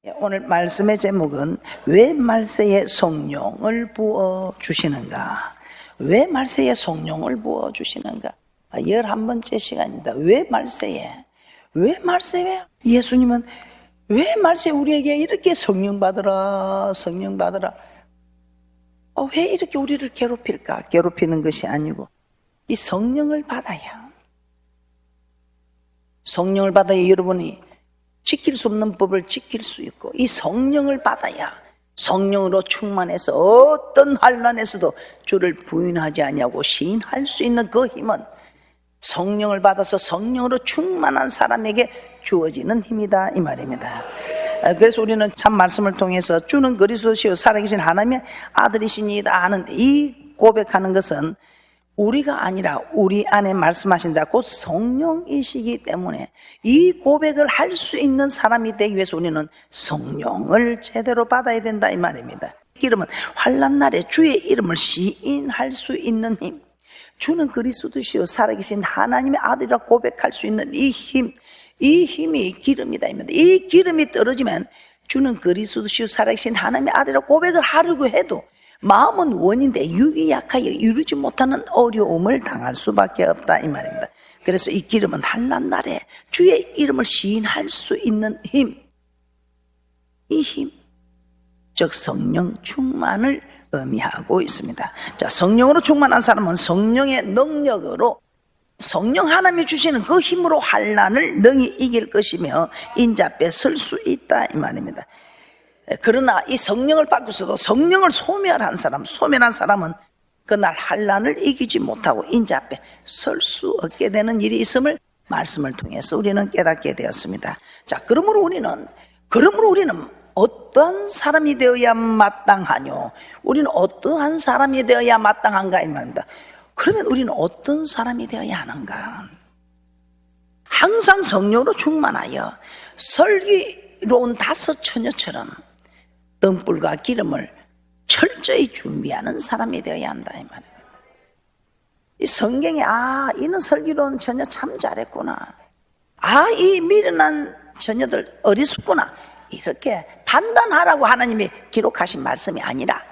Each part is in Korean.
오늘 말씀의 제목은 왜 말세에 성령을 부어주시는가? 왜 말세에 성령을 부어주시는가? 11번째 시간입니다. 왜 말세에? 왜 말세에? 예수님은 왜 말세에 우리에게 이렇게 성령 받으라 왜 이렇게 우리를 괴롭힐까? 괴롭히는 것이 아니고 이 성령을 받아야 여러분이 지킬 수 없는 법을 지킬 수 있고, 이 성령을 받아야 성령으로 충만해서 어떤 환난에서도 주를 부인하지 아니하고 시인할 수 있는 그 힘은 성령을 받아서 성령으로 충만한 사람에게 주어지는 힘이다 이 말입니다. 그래서 우리는 참 말씀을 통해서 주는 그리스도시요 살아계신 하나님의 아들이시니이다 하는 이 고백하는 것은 우리가 아니라 우리 안에 말씀하신 자 곧 성령이시기 때문에 이 고백을 할 수 있는 사람이 되기 위해서 우리는 성령을 제대로 받아야 된다 이 말입니다. 이름은 환난 날에 주의 이름을 시인할 수 있는 힘, 주는 그리스도시요 살아계신 하나님의 아들이라 고백할 수 있는 이 힘이 기름이다 이 기름이 떨어지면 주는 그리스도시요 살아계신 하나님의 아들이라 고백을 하려고 해도 마음은 원인데 육이 약하여 이루지 못하는 어려움을 당할 수밖에 없다 이 말입니다. 그래서 이 기름은 환난 날에 주의 이름을 시인할 수 있는 힘, 이 힘, 즉 성령 충만을 의미하고 있습니다. 자, 성령으로 충만한 사람은 성령의 능력으로 성령 하나님이 주시는 그 힘으로 환난을 능히 이길 것이며 인자 앞에 설 수 있다 이 말입니다. 그러나 이 성령을 받고서도 성령을 소멸한 사람은 그날 환난을 이기지 못하고 인자 앞에 설 수 없게 되는 일이 있음을 말씀을 통해서 우리는 깨닫게 되었습니다. 자, 그러므로 우리는 어떠한 사람이 되어야 마땅하뇨? 우리는 어떠한 사람이 되어야 마땅한가 이 말입니다. 그러면 우리는 어떤 사람이 되어야 하는가? 항상 성령으로 충만하여 슬기로운 다섯 처녀처럼 등불과 기름을 철저히 준비하는 사람이 되어야 한다 이 말입니다. 이 성경에 이는 슬기로운 처녀 참 잘했구나, 이 미련한 처녀들 어리숙구나, 이렇게 판단하라고 하나님이 기록하신 말씀이 아니라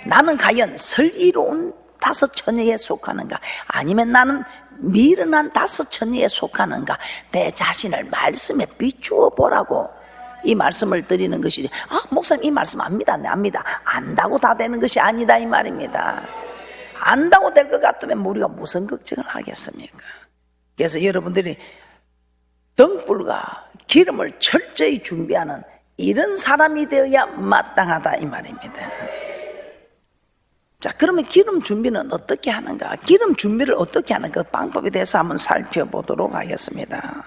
나는 과연 슬기로운 다섯 처녀에 속하는가, 아니면 나는 미련한 다섯 처녀에 속하는가, 내 자신을 말씀에 비추어 보라고 이 말씀을 드리는 것이지, 목사님 이 말씀 압니다, 네 압니다, 안다고 다 되는 것이 아니다 이 말입니다. 안다고 될 것 같으면 우리가 무슨 걱정을 하겠습니까? 그래서 여러분들이 등불과 기름을 철저히 준비하는 이런 사람이 되어야 마땅하다 이 말입니다. 자, 그러면 기름 준비는 어떻게 하는가? 기름 준비를 어떻게 하는 그 방법에 대해서 한번 살펴보도록 하겠습니다.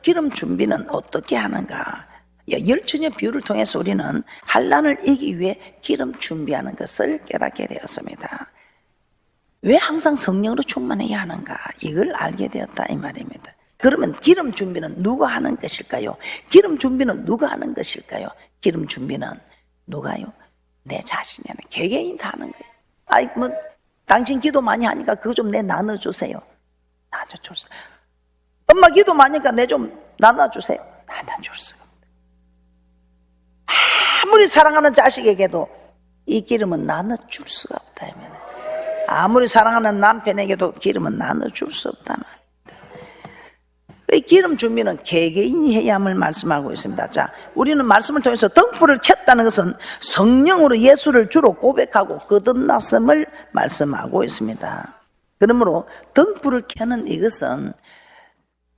기름 준비는 어떻게 하는가? 열처녀 비유를 통해서 우리는 환난을 이기기 위해 기름 준비하는 것을 깨닫게 되었습니다. 왜 항상 성령으로 충만해야 하는가? 이걸 알게 되었다 이 말입니다. 그러면 기름 준비는 누가 하는 것일까요? 기름 준비는 누가 하는 것일까요? 기름 준비는 누가요? 내 자신이 하는, 개개인 다 하는 거예요. 당신 기도 많이 하니까 그거 좀 내 나눠주세요. 나눠주세요. 엄마 기도 많이 하니까 내 좀 나눠주세요. 나눠줄 수가 없다. 아무리 사랑하는 자식에게도 이 기름은 나눠줄 수가 없다. 아무리 사랑하는 남편에게도 기름은 나눠줄 수 없다. 이 기름 준비는 개개인이 해야 함을 말씀하고 있습니다. 자, 우리는 말씀을 통해서 등불을 켰다는 것은 성령으로 예수를 주로 고백하고 거듭났음을 말씀하고 있습니다. 그러므로 등불을 켜는 이것은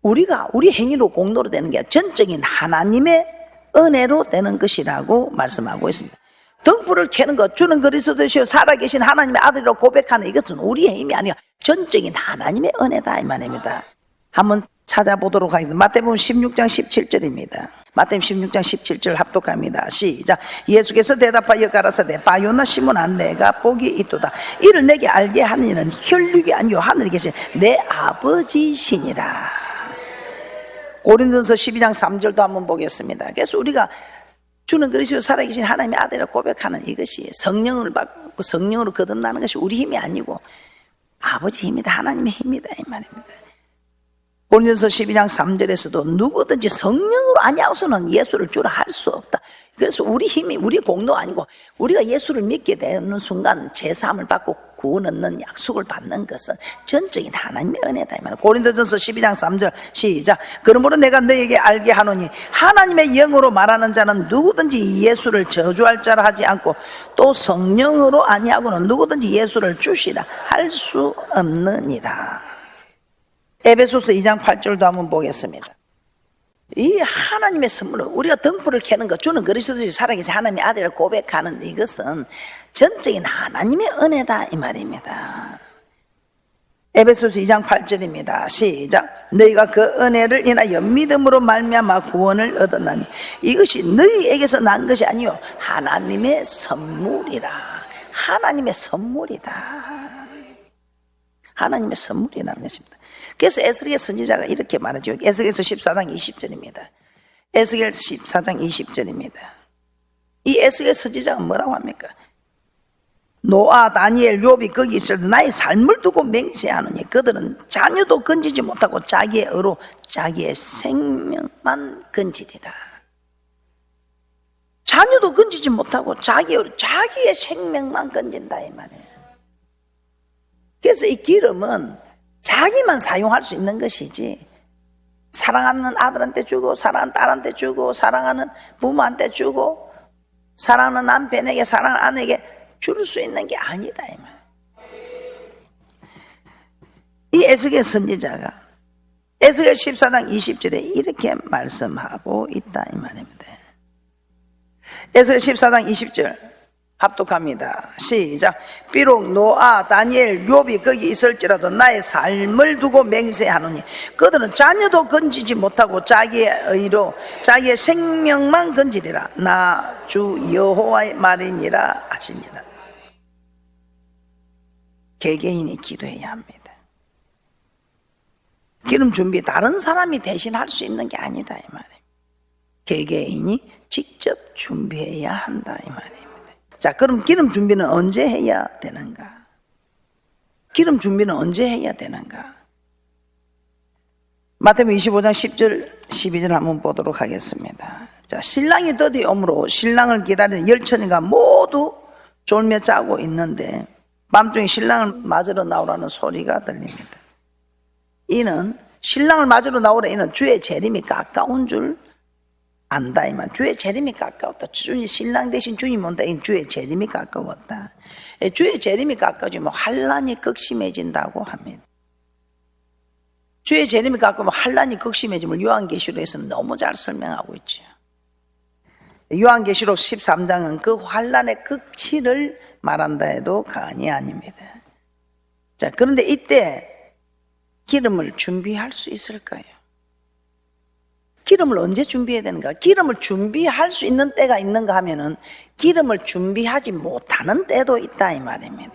우리 행위로 공로로 되는 게 전적인 하나님의 은혜로 되는 것이라고 말씀하고 있습니다. 등불을 켜는 것, 주는 그리스도시요 살아계신 하나님의 아들이라고 고백하는 이것은 우리의 힘이 아니라 전적인 하나님의 은혜다 이 말입니다. 한번 찾아보도록 하겠습니다. 마태복음 16장 17절입니다. 마태복음 16장 17절 합독합니다. 시작. 예수께서 대답하여 가라사대 바요나 시몬아 내가 복이 있도다. 이를 내게 알게 하는 이는 혈육이 아니요 하늘에 계신 내 아버지시니라. 고린도서 12장 3절도 한번 보겠습니다. 그래서 우리가 주는 그리스도 살아계신 하나님의 아들이라고 고백하는 이것이 성령을 받고 성령으로 거듭나는 것이 우리 힘이 아니고 아버지 힘이다, 하나님의 힘이다 이 말입니다. 고린도서 12장 3절에서도 누구든지 성령으로 아니하고서는 예수를 주라 할 수 없다. 그래서 우리 힘이 우리 공로가 아니고 우리가 예수를 믿게 되는 순간 제사함을 받고 구원 얻는 약속을 받는 것은 전적인 하나님의 은혜다 이 말이야. 고린도전서 12장 3절 시작. 그러므로 내가 너에게 알게 하노니 하나님의 영으로 말하는 자는 누구든지 예수를 저주할 자라 하지 않고 또 성령으로 아니하고는 누구든지 예수를 주시라 할 수 없느니라. 에베소서 2장 8절도 한번 보겠습니다. 이 하나님의 선물은 우리가 등불을 켜는 것, 주는 그리스도시 살아계신 하나님의 아들을 고백하는 이것은 전적인 하나님의 은혜다 이 말입니다. 에베소서 2장 8절입니다. 시작. 너희가 그 은혜를 인하여 믿음으로 말미암아 구원을 얻었나니 이것이 너희에게서 난 것이 아니요 하나님의 선물이라. 하나님의 선물이다. 하나님의 선물이라는 것입니다. 그래서 에스겔 선지자가 이렇게 말하죠. 에스겔서 14장 20절입니다. 에스겔 14장 20절입니다. 이 에스겔 선지자가 뭐라고 합니까? 노아, 다니엘, 욥이 거기 있을 때 나의 삶을 두고 맹세하느니 그들은 자녀도 건지지 못하고 자기의 의로 자기의 생명만 건지리라. 자녀도 건지지 못하고 자기의 의로 자기의 생명만 건진다 이 말이에요. 그래서 이 기름은 자기만 사용할 수 있는 것이지 사랑하는 아들한테 주고 사랑하는 딸한테 주고 사랑하는 부모한테 주고 사랑하는 남편에게 사랑하는 아내에게 줄 수 있는 게 아니다 이 말. 이 에스겔 선지자가 에스겔 14장 20절에 이렇게 말씀하고 있다 이 말입니다. 에스겔 14장 20절 합독합니다. 시작. 비록 노아, 다니엘, 욥이 거기 있을지라도 나의 삶을 두고 맹세하노니 그들은 자녀도 건지지 못하고 자기의 의로 자기의 생명만 건지리라. 나 주 여호와의 말이니라 하시니라. 개개인이 기도해야 합니다. 기름 준비 다른 사람이 대신 할 수 있는 게 아니다 이 말이에요. 개개인이 직접 준비해야 한다 이 말이에요. 자, 그럼 기름 준비는 언제 해야 되는가? 기름 준비는 언제 해야 되는가? 마태복음 25장 10절 12절 한번 보도록 하겠습니다. 자, 신랑이 드디어오므로 신랑을 기다리는 열처니가 모두 졸며 자고 있는데 밤중에 신랑을 맞으러 나오라는 소리가 들립니다. 이는 신랑을 맞으러 나오라 이는 주의 재림이 가까운 줄 안다 이 말. 주의 재림이 가까웠다. 신랑 대신 주님 온다. 이 주의 재림이 가까웠다. 주의 재림이 가까워지면 환란이 극심해진다고 합니다. 주의 재림이 가까우면 환란이 극심해짐을 요한계시록에서는 너무 잘 설명하고 있죠. 요한계시록 13장은 그 환란의 극치를 말한다 해도 과언이 아닙니다. 자, 그런데 이때 기름을 준비할 수 있을까요? 기름을 언제 준비해야 되는가? 기름을 준비할 수 있는 때가 있는가 하면은 기름을 준비하지 못하는 때도 있다 이 말입니다.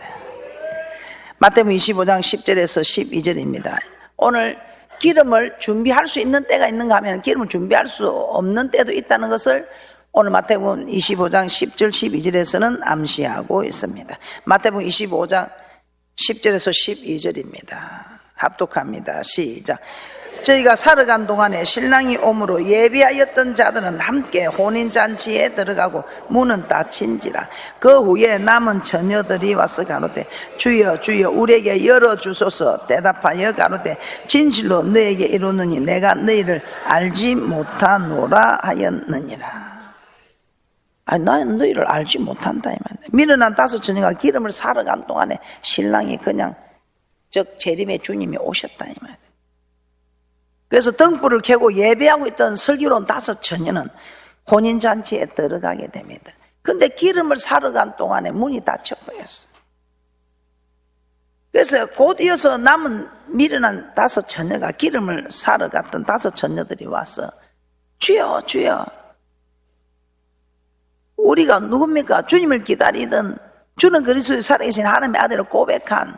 마태복음 25장 10절에서 12절입니다. 오늘 기름을 준비할 수 있는 때가 있는가 하면 기름을 준비할 수 없는 때도 있다는 것을 오늘 마태복음 25장 10절 12절에서는 암시하고 있습니다. 마태복음 25장 10절에서 12절입니다. 합독합니다. 시작. 저희가 살아간 동안에 신랑이 오므로 예비하였던 자들은 함께 혼인잔치에 들어가고 문은 닫힌지라. 그 후에 남은 처녀들이 와서 가로되 주여 주여 우리에게 열어주소서. 대답하여 가로되 진실로 너에게 이르노니 내가 너희를 알지 못하노라 하였느니라. 아니, 나는 너희를 알지 못한다 이 말이야. 미련한 다섯 처녀가 기름을 사러 간 동안에 신랑이 그냥 즉 재림의 주님이 오셨다 이 말이야. 그래서 등불을 켜고 예배하고 있던 슬기로운 다섯 처녀는 혼인잔치에 들어가게 됩니다. 그런데 기름을 사러 간 동안에 문이 닫혀버렸어요. 그래서 곧 이어서 남은 미련한 다섯 처녀가 기름을 사러 갔던 다섯 처녀들이 와서 주여 주여 우리가 누굽니까? 주님을 기다리던 주는 그리스도의 살아계신 하나님의 아들을 고백한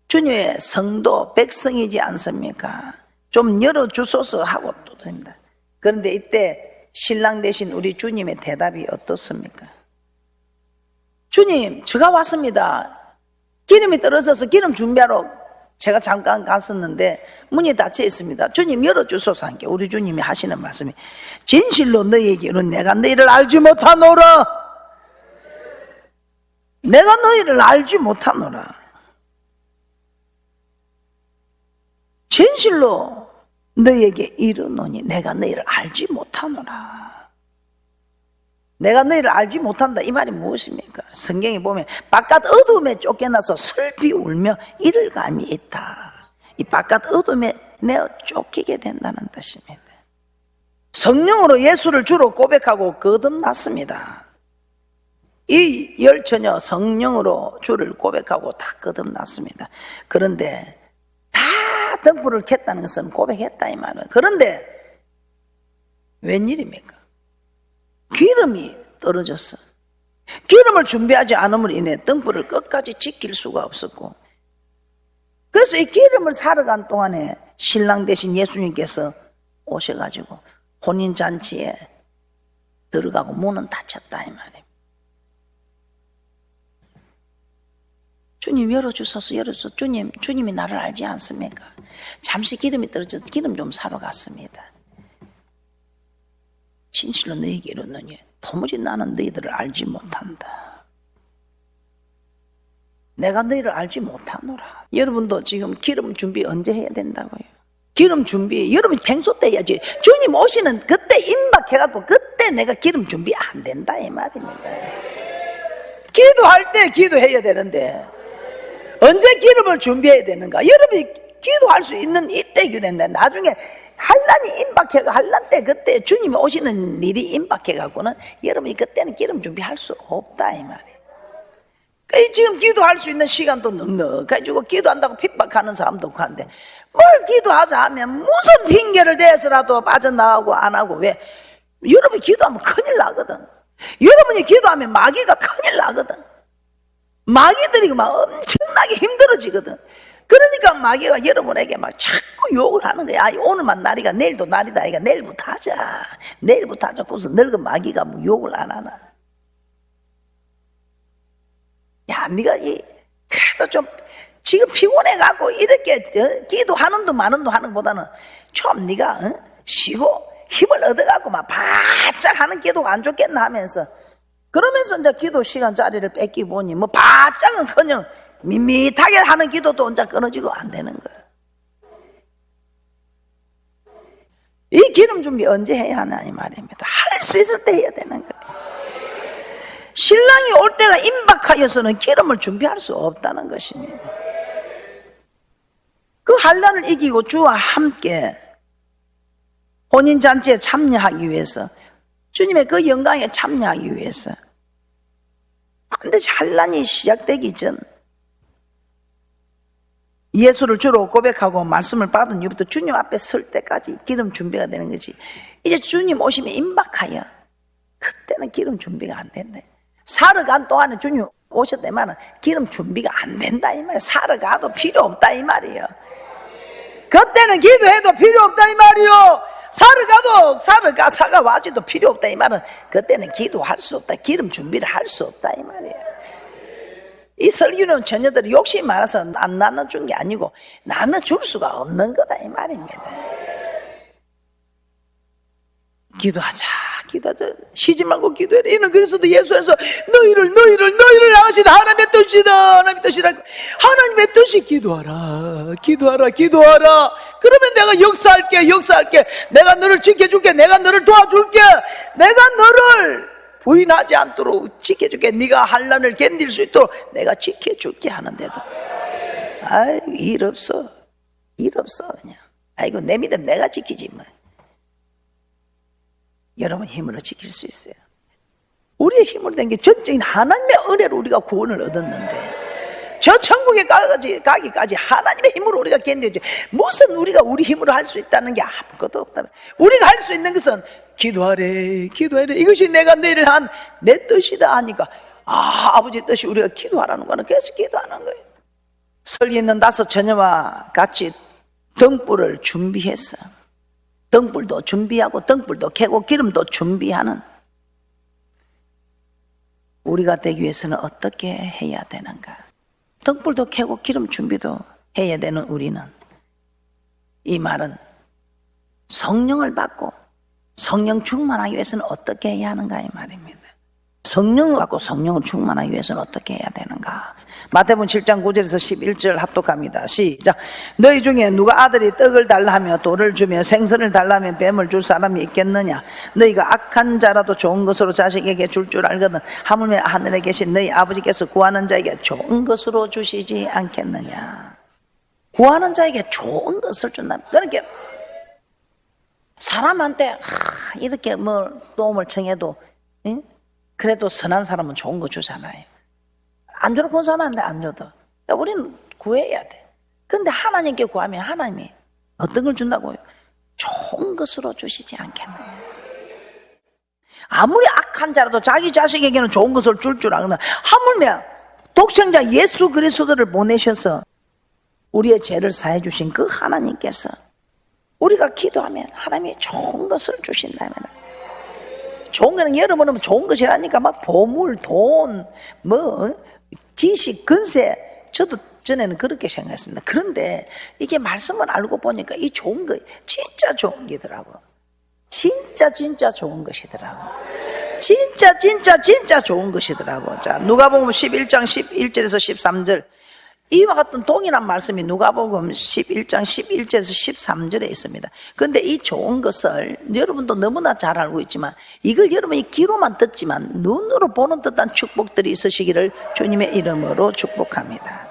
주님의 성도 백성이지 않습니까? 좀 열어주소서 하고 또 됩니다. 그런데 이때 신랑 대신 우리 주님의 대답이 어떻습니까? 주님, 제가 왔습니다. 기름이 떨어져서 기름 준비하러 제가 잠깐 갔었는데 문이 닫혀 있습니다. 주님 열어주소서 하니까 우리 주님이 하시는 말씀이 진실로 너희에게 이르노니 내가 너희를 알지 못하노라. 내가 너희를 알지 못하노라. 진실로 너희에게 이르노니 내가 너희를 알지 못하노라. 내가 너희를 알지 못한다 이 말이 무엇입니까? 성경에 보면 바깥 어둠에 쫓겨나서 슬피 울며 이를 감이 있다. 이 바깥 어둠에 내어 쫓기게 된다는 뜻입니다. 성령으로 예수를 주로 고백하고 거듭났습니다. 이 열처녀 성령으로 주를 고백하고 다 거듭났습니다. 그런데 다 등불을 켰다는 것은 고백했다 이 말은. 그런데 웬일입니까? 기름이 떨어졌어. 기름을 준비하지 않음으로 인해 등불을 끝까지 지킬 수가 없었고, 그래서 이 기름을 사러 간 동안에 신랑 대신 예수님께서 오셔가지고 혼인잔치에 들어가고 문은 닫혔다 이 말이에요. 주님 열어주소서 열어주소서. 주님이 나를 알지 않습니까? 잠시 기름이 떨어져서 기름 좀 사러 갔습니다. 진실로 너희에게 이르노니 도무지 나는 너희들을 알지 못한다. 내가 너희를 알지 못하노라. 여러분도 지금 기름 준비 언제 해야 된다고요? 기름 준비 여러분 평소 때 해야지. 주님 오시는 그때 임박해갖고 그때 내가 기름 준비 안 된다 이 말입니다. 기도할 때 기도해야 되는데 언제 기름을 준비해야 되는가? 여러분이 기도할 수 있는 이때 기도된다. 나중에 환란이 임박해가 환란 때 그때 주님이 오시는 일이 임박해갖고는 여러분이 그때는 기름 준비할 수 없다 이 말이에요. 그러니까 지금 기도할 수 있는 시간도 넉넉해지고 기도한다고 핍박하는 사람도 없고 한데 뭘 기도하자 하면 무슨 핑계를 대서라도 빠져나가고 안 하고. 왜? 여러분이 기도하면 큰일 나거든. 여러분이 기도하면 마귀가 큰일 나거든. 마귀들이 막 엄청나게 힘들어지거든. 그러니까 마귀가 여러분에게 막 자꾸 욕을 하는 거야. 오늘만 날이가 내일도 날이다. 이가 내일부터 하자. 내일부터 하자. 그래서 늙은 마귀가 뭐 욕을 안 하나. 야, 네가 그래도 좀 지금 피곤해갖고 이렇게 기도하는 둥 마는 둥 하는 것보다는 좀 네가 쉬고 힘을 얻어갖고 막 바짝 하는 기도가 안 좋겠나 하면서, 그러면서 이제 기도 시간 자리를 뺏기 보니 뭐 바짝은커녕 밋밋하게 하는 기도도 혼자 끊어지고 안 되는 거예요. 이 기름 준비 언제 해야 하나 이 말입니다. 할 수 있을 때 해야 되는 거예요. 신랑이 올 때가 임박하여서는 기름을 준비할 수 없다는 것입니다. 그 환란을 이기고 주와 함께 혼인잔치에 참여하기 위해서, 주님의 그 영광에 참여하기 위해서 반드시 환란이 시작되기 전 예수를 주로 고백하고 말씀을 받은 이후부터 주님 앞에 설 때까지 기름 준비가 되는 거지. 이제 주님 오시면 임박하여 그때는 기름 준비가 안 된다. 사러 간 동안에 주님 오셨다면 기름 준비가 안 된다 이 말이야. 사러 가도 필요 없다 이 말이에요. 그때는 기도해도 필요 없다 이 말이요. 사가 와줘도 필요 없다 이 말은 그때는 기도할 수 없다. 기름 준비를 할 수 없다 이 말이에요. 이 설교는 처녀들이 욕심이 많아서 안 나눠준 게 아니고 나눠줄 수가 없는 거다 이 말입니다. 기도하자. 쉬지 말고 기도해라. 이는 그리스도 예수에서 너희를 향하신 하나님의 뜻이다. 하나님의 뜻이 기도하라. 그러면 내가 역사할게. 내가 너를 지켜줄게. 내가 너를 도와줄게. 내가 너를 부인하지 않도록 지켜줄게. 네가 환난을 견딜 수 있도록 내가 지켜줄게 하는데도 일 없어 그냥. 아이고 내 믿음 내가 지키지 뭐. 여러분 힘으로 지킬 수 있어요. 우리의 힘으로 된 게 전적인 하나님의 은혜로 우리가 구원을 얻었는데 저 천국에 가기까지 하나님의 힘으로 우리가 견뎌야지. 무슨 우리가 우리 힘으로 할 수 있다는 게 아무것도 없다. 우리가 할 수 있는 것은 기도하래. 이것이 내가 너희를 한 내 뜻이다 하니까 아버지 뜻이 우리가 기도하라는 거는 계속 기도하는 거예요. 설리 있는 5 처녀와 같이 등불을 준비했어. 등불도 준비하고 등불도 켜고 기름도 준비하는 우리가 되기 위해서는 어떻게 해야 되는가? 등불도 켜고 기름 준비도 해야 되는 우리는 이 말은 성령을 받고 성령 충만하기 위해서는 어떻게 해야 하는가 이 말입니다. 성령을 받고 성령을 충만하기 위해서는 어떻게 해야 되는가. 마태복음 7장 9절에서 11절 합독합니다. 시작. 너희 중에 누가 아들이 떡을 달라 하며 돌을 주며 생선을 달라 하며 뱀을 줄 사람이 있겠느냐. 너희가 악한 자라도 좋은 것으로 자식에게 줄 줄 알거든 하물며 하늘에 계신 너희 아버지께서 구하는 자에게 좋은 것으로 주시지 않겠느냐. 구하는 자에게 좋은 것을 준다. 그러니까 사람한테 이렇게 뭐 도움을 청해도 그래도 선한 사람은 좋은 거 주잖아요. 안 주는 건 사람한테 안 줘도 우리는 구해야 돼. 그런데 하나님께 구하면 하나님이 어떤 걸 준다고요? 좋은 것으로 주시지 않겠느냐. 아무리 악한 자라도 자기 자식에게는 좋은 것을 줄 알거든. 하물며 독생자 예수 그리스도를 보내셔서 우리의 죄를 사해 주신 그 하나님께서 우리가 기도하면 하나님이 좋은 것을 주신다면, 좋은 거는 여러분은 좋은 것이라니까 막 보물, 돈, 뭐 지식, 근세, 저도 전에는 그렇게 생각했습니다. 그런데 이게 말씀을 알고 보니까 이 좋은 거 진짜 좋은 게더라고. 진짜 좋은 것이더라고. 진짜 좋은 것이더라고. 자, 누가복음 11장 11절에서 13절. 이와 같은 동일한 말씀이 누가복음 11장 11절에서 13절에 있습니다. 그런데 이 좋은 것을 여러분도 너무나 잘 알고 있지만 이걸 여러분이 귀로만 듣지만 눈으로 보는 듯한 축복들이 있으시기를 주님의 이름으로 축복합니다.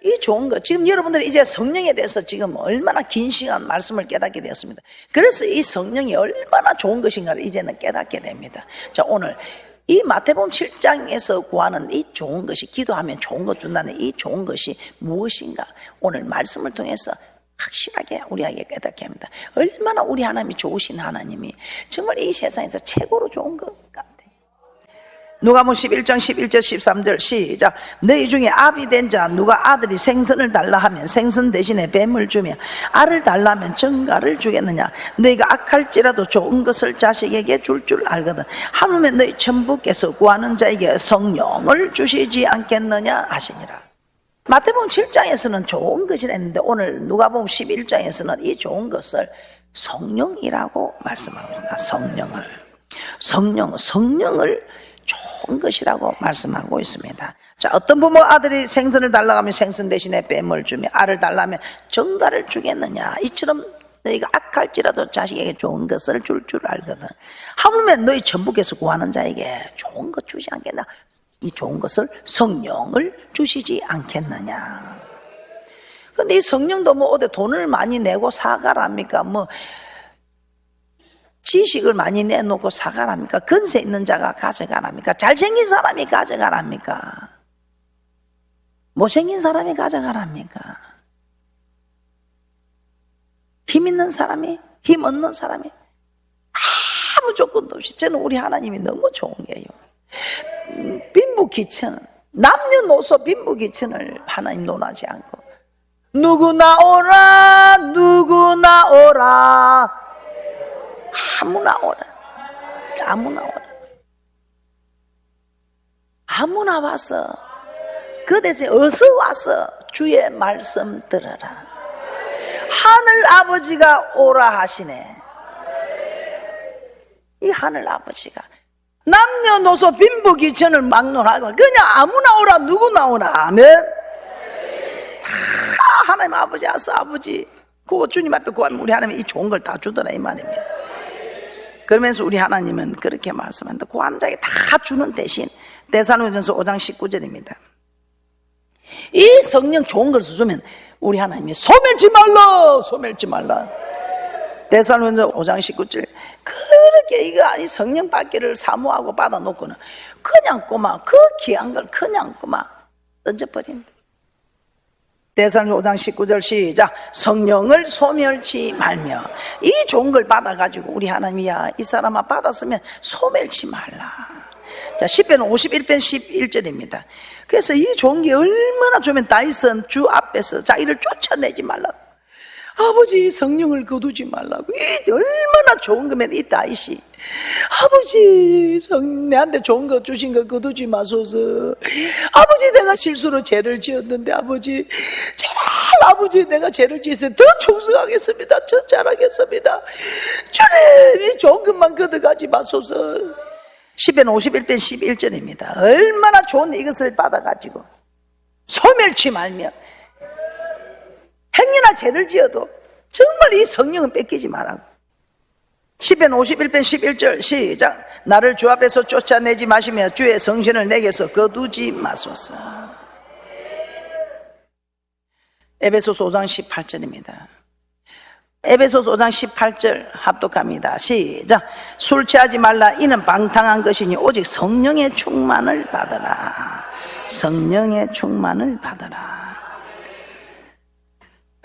이 좋은 것, 지금 여러분들이 이제 성령에 대해서 지금 얼마나 긴 시간 말씀을 깨닫게 되었습니다. 그래서 이 성령이 얼마나 좋은 것인가를 이제는 깨닫게 됩니다. 자, 오늘 이 마태복음 7장에서 구하는 이 좋은 것이, 기도하면 좋은 것 준다는 이 좋은 것이 무엇인가, 오늘 말씀을 통해서 확실하게 우리에게 깨닫게 합니다. 얼마나 우리 하나님이 좋으신 하나님이 정말 이 세상에서 최고로 좋은 것 같아요. 누가복음 11장 11절 13절 시작. 너희 중에 아비 된 자 누가 아들이 생선을 달라 하면 생선 대신에 뱀을 주며 알을 달라 하면 정갈을 주겠느냐. 너희가 악할지라도 좋은 것을 자식에게 줄 알거든 하물며 너희 천부께서 구하는 자에게 성령을 주시지 않겠느냐 하시니라. 마태복음 7장에서는 좋은 것이라 했는데 오늘 누가복음 11장에서는 이 좋은 것을 성령이라고 말씀합니다. 성령을 좋은 것이라고 말씀하고 있습니다. 자, 어떤 부모 아들이 생선을 달라고 하면 생선 대신에 뱀을 주며 알을 달라고 하면 정갈을 주겠느냐. 이처럼 너희가 악할지라도 자식에게 좋은 것을 줄 알거든 하물며 너희 천부께서 구하는 자에게 좋은 것 주지 않겠나. 이 좋은 것을 성령을 주시지 않겠느냐. 그런데 이 성령도 뭐 어디 돈을 많이 내고 사가랍니까? 뭐 지식을 많이 내놓고 사가랍니까? 근세 있는 자가 가져가랍니까? 잘생긴 사람이 가져가랍니까? 못생긴 사람이 가져가랍니까? 힘 있는 사람이, 힘 없는 사람이, 아무 조건도 없이 저는 우리 하나님이 너무 좋은 게요. 빈부귀천, 남녀노소 빈부귀천을 하나님 논하지 않고 누구나 오라 아무나 와서 그 대신 어서 와서 주의 말씀 들어라. 하늘 아버지가 오라 하시네. 이 하늘 아버지가 남녀노소 빈부귀천을 막론하고 그냥 아무나 오라, 누구나 오라. 아멘. 하나님 아버지 아서 아버지 그거 주님 앞에 구하면 우리 하나님이 이 좋은 걸 다 주더라 이 말입니다. 그러면서 우리 하나님은 그렇게 말씀합니다. 구하는 자에게 다 주는 대신 데살로니가전서 5장 19절입니다. 이 성령 좋은 것을 주면 우리 하나님이 소멸치 말라. 데살로니가전서 5장 19절. 그렇게 이 성령 받기를 사모하고 받아놓고는 그냥 꼬마 그 귀한 걸 그냥 꼬마 던져버린다. 데살로니가 5장 19절 시작. 성령을 소멸치 말며. 이 좋은 걸 받아가지고 우리 하나님이야 이 사람아 받았으면 소멸치 말라. 자, 시편 51편 11절입니다. 그래서 이 좋은 게 얼마나 좋으면 다윗은 주 앞에서 자기를 쫓아내지 말라. 아버지 성령을 거두지 말라고. 이 얼마나 좋은 겁니다. 이 다윗이 아버지 내한테 좋은 거 주신 거 거두지 마소서. 아버지 내가 실수로 죄를 지었는데 아버지 제발 아버지 내가 죄를 지었을 때 더 충성하겠습니다. 더 잘하겠습니다. 주님 이 좋은 것만 거둬가지 마소서. 시편 51편 11절입니다. 얼마나 좋은 이것을 받아가지고 소멸치 말며 행여나 죄를 지어도 정말 이 성령은 뺏기지 말라고. 시편 51편 11절 시작. 나를 주 앞에서 쫓아내지 마시며 주의 성신을 내게서 거두지 마소서. 에베소서 5장 18절입니다. 에베소서 5장 18절 합독합니다. 시작. 술 취하지 말라. 이는 방탕한 것이니 오직 성령의 충만을 받으라. 성령의 충만을 받으라.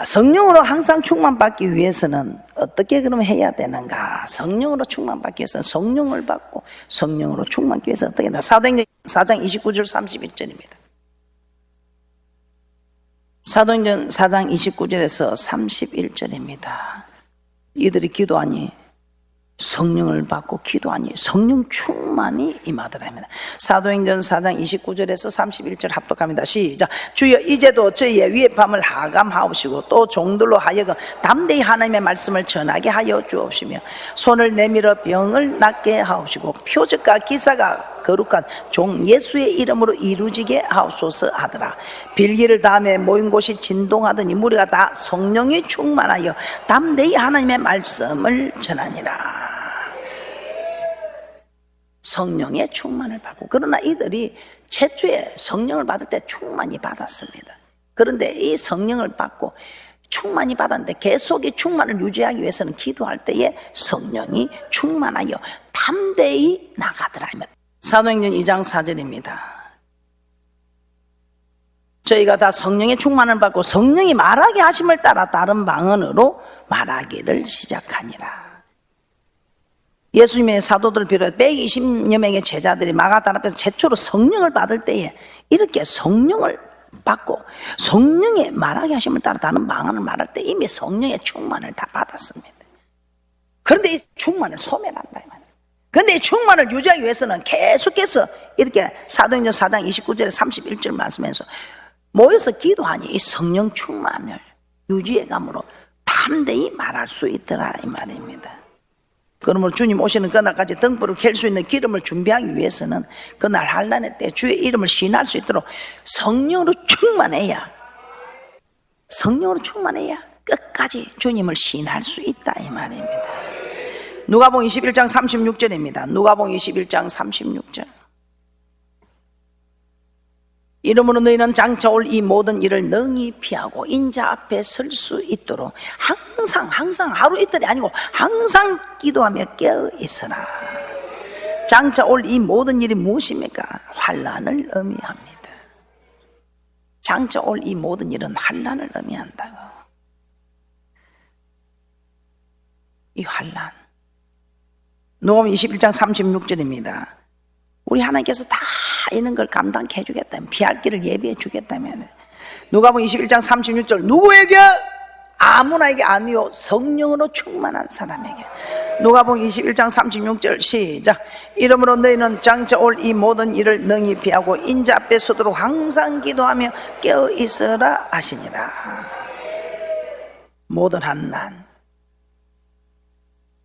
성령으로 항상 충만받기 위해서는 어떻게 그러면 해야 되는가? 성령으로 충만받기 위해서는 성령을 받고 성령으로 충만받기 위해서 어떻게 해야 되나? 사도행전 4장 29절 31절입니다. 사도행전 4장 29절에서 31절입니다. 이들이 기도하니 성령을 받고 기도하니 성령 충만이 임하더라 합니다. 사도행전 4장 29절에서 31절 합독합니다. 시작. 주여 이제도 저희의 위협함을 하감하옵시고 또 종들로 하여금 담대히 하나님의 말씀을 전하게 하여 주옵시며 손을 내밀어 병을 낫게 하옵시고 표적과 기사가 거룩한 종 예수의 이름으로 이루어지게 하옵소서 하더라. 빌기를 다음에 모인 곳이 진동하더니 무리가 다 성령이 충만하여 담대히 하나님의 말씀을 전하니라. 성령의 충만을 받고, 그러나 이들이 최초에 성령을 받을 때 충만히 받았습니다. 그런데 이 성령을 받고 충만히 받았는데 계속 이 충만을 유지하기 위해서는 기도할 때에 성령이 충만하여 담대히 나가더라. 사도행전 2장 4절입니다. 저희가 다 성령의 충만을 받고 성령이 말하게 하심을 따라 다른 방언으로 말하기를 시작하니라. 예수님의 사도들을 비롯해 120여 명의 제자들이 마가다라 앞에서 최초로 성령을 받을 때에 이렇게 성령을 받고 성령의 말하게 하심을 따라 다른 방언을 말할 때 이미 성령의 충만을 다 받았습니다. 그런데 이 충만을 소멸한다 이 말이에요. 그런데 이 충만을 유지하기 위해서는 계속해서 이렇게 사도행전 4장 29절에 31절 말씀에서 모여서 기도하니 이 성령 충만을 유지해감으로 담대히 말할 수 있더라 이 말입니다. 그러므로 주님 오시는 그날까지 등불을 켤 수 있는 기름을 준비하기 위해서는 그날 환난의 때 주의 이름을 시인할 수 있도록 성령으로 충만해야 끝까지 주님을 시인할 수 있다 이 말입니다. 누가복음 21장 36절입니다. 누가복음 21장 36절. 이러므로 너희는 장차 올 이 모든 일을 능히 피하고 인자 앞에 설 수 있도록 항상 하루 이틀이 아니고 항상 기도하며 깨어 있으라. 장차 올 이 모든 일이 무엇입니까? 환난을 의미합니다. 장차 올 이 모든 일은 환난을 의미한다고. 이 환난. 누가복음 21장 36절입니다. 우리 하나님께서 다 이런 걸 감당해 주겠다면, 피할 길을 예비해 주겠다면, 누가복음 21장 36절, 누구에게? 아무나에게 아니요 성령으로 충만한 사람에게. 누가복음 21장 36절 시작. 이러므로 너희는 장차 올 이 모든 일을 능히 피하고 인자 앞에 서도록 항상 기도하며 깨어 있으라 하시니라. 모든 환난,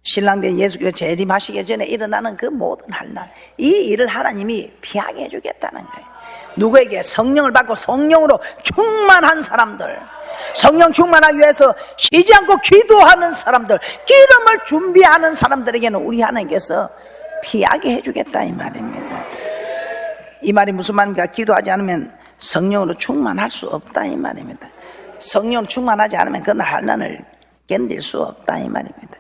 신랑된 예수께서 재림하시기 전에 일어나는 그 모든 환난, 이 일을 하나님이 피하게 해주겠다는 거예요. 누구에게? 성령을 받고 성령으로 충만한 사람들, 성령 충만하기 위해서 쉬지 않고 기도하는 사람들, 기름을 준비하는 사람들에게는 우리 하나님께서 피하게 해주겠다 이 말입니다. 이 말이 무슨 말입니까? 기도하지 않으면 성령으로 충만할 수 없다 이 말입니다. 성령으로 충만하지 않으면 그날 환난을 견딜 수 없다 이 말입니다.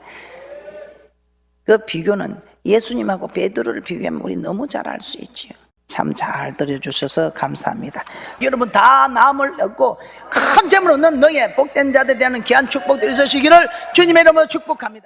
그 비교는 예수님하고 베드로를 비교하면 우리 너무 잘 알 수 있지요. 참 잘 들어주셔서 감사합니다. 여러분 다 남을 얻고 큰 재물 얻는 너의 복된 자들이라는 귀한 축복들이 있으시기를 주님의 이름으로 축복합니다.